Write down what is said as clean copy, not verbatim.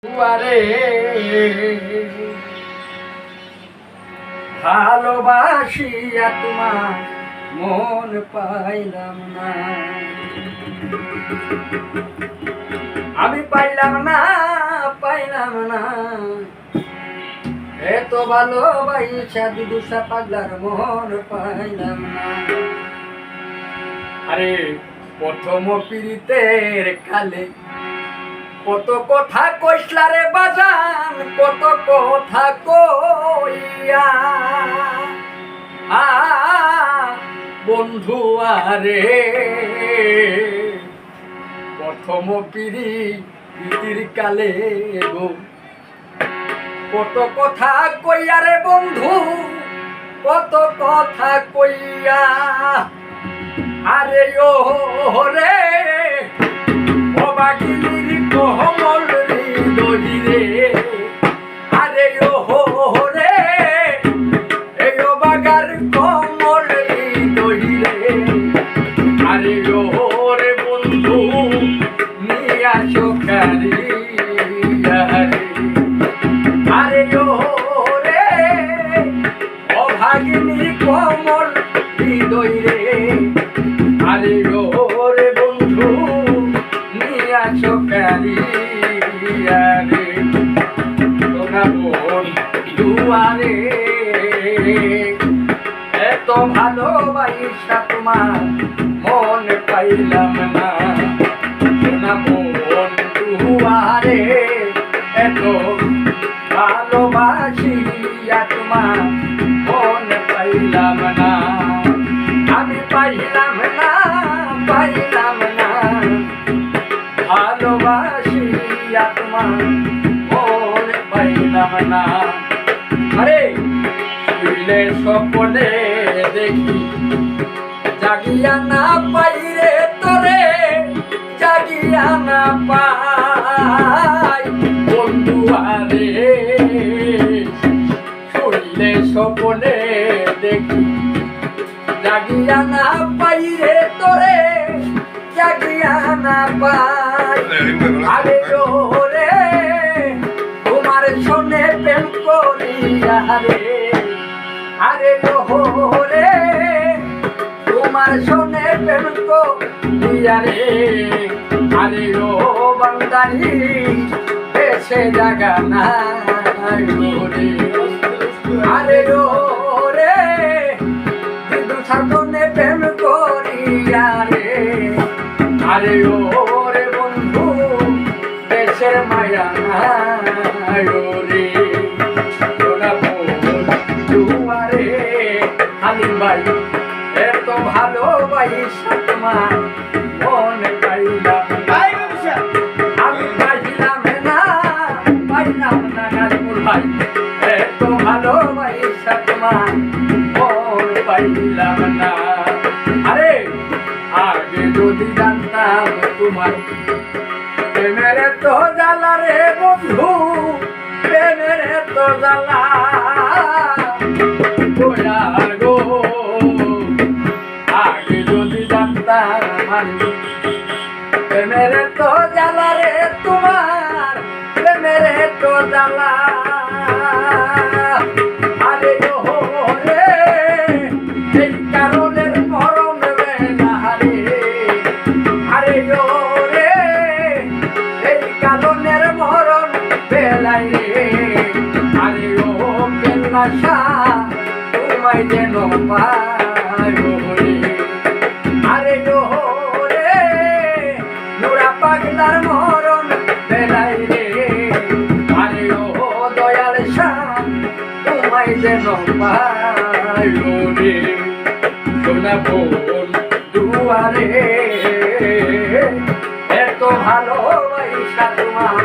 দুয়ারে ভালোবাসিয়া তোমার মন পাইলাম না, আমি পাইলাম না এত ভালোবাসা দিদুষা পাগলার মন পাইলাম না। আরে প্রথম পীড়িতের কালে কত কথা কইসলা রে বাজান, কত কথা কইয়া বন্ধু আরে প্রথম পীড়িতির কালে গো কত কথা কইয়া রে বন্ধু, কত কথা কইয়া আরে ও রে অবাগিনীর কোমল হৃদয়ে আরে ও রে এই অবাগার কোমল হৃদয়ে আরে ও রে বন্ধু নিয়ে আসো কারিয়া আরে ও রে অভাগিনীর কোমল হৃদয়ে আরে ও রে বন্ধু দুয়ারে এত ভালোবাসা তোমার মন পাইলাম না, সোনা মন দুয়ারে এত ভালোবাসিয়া তোমার মন পাইলাম না, আমি পাইলাম না ভালোবাসিয়া তোমার মন পাইলাম না। আরে শুইলে স্বপ্নে দেখি জাগিয়া না পাই রে তোরে, জাগিয়া না পাই বন্ধু আরে শুইলে স্বপ্নে দেখি জাগিয়া না পাই রে তোরে, জাগিয়া না পাই আরে রে তোমার শোনে প্রেম করিয়া রে আরে রে তোমার শোনে প্রেম করিয়া রে আরে ও বান্দারি দেশে জাগা না রে আরে রে বিদুষার শোনে প্রেম করিয়া রে আরে ও রে বন্ধু দেশের মায়া রে সোনা দুয়ারে আলিম ভাই এত ভালোবাসা তোমার মন পাইলাম আমি পাইলাম না নাজমুল ভাই এত ভালোবাসা তোমার মন পাইলাম না। আরে আগে যদি জানতাম তোমার প্রেমের তো জ্বালা রে বন্ধু, প্রেমের তো জ্বালা গো আগে যদি জানতাম প্রেমের তো জ্বালা রে তোমার প্রেমের তো জ্বালা আরে রে এই কারণের মরণ বেলা রে আরে রে এই কারণের মরণ বেলাই রে আরে ও কেল্লাশা তোমায় যেন পায় রে আরে রে নোরা পাগলার মরণ বেলাই রে আরে ও দয়াল শাহ তোমায় যেন পায় রে সোনা বোন দুয়ারে এত ভালোবাসা তোমার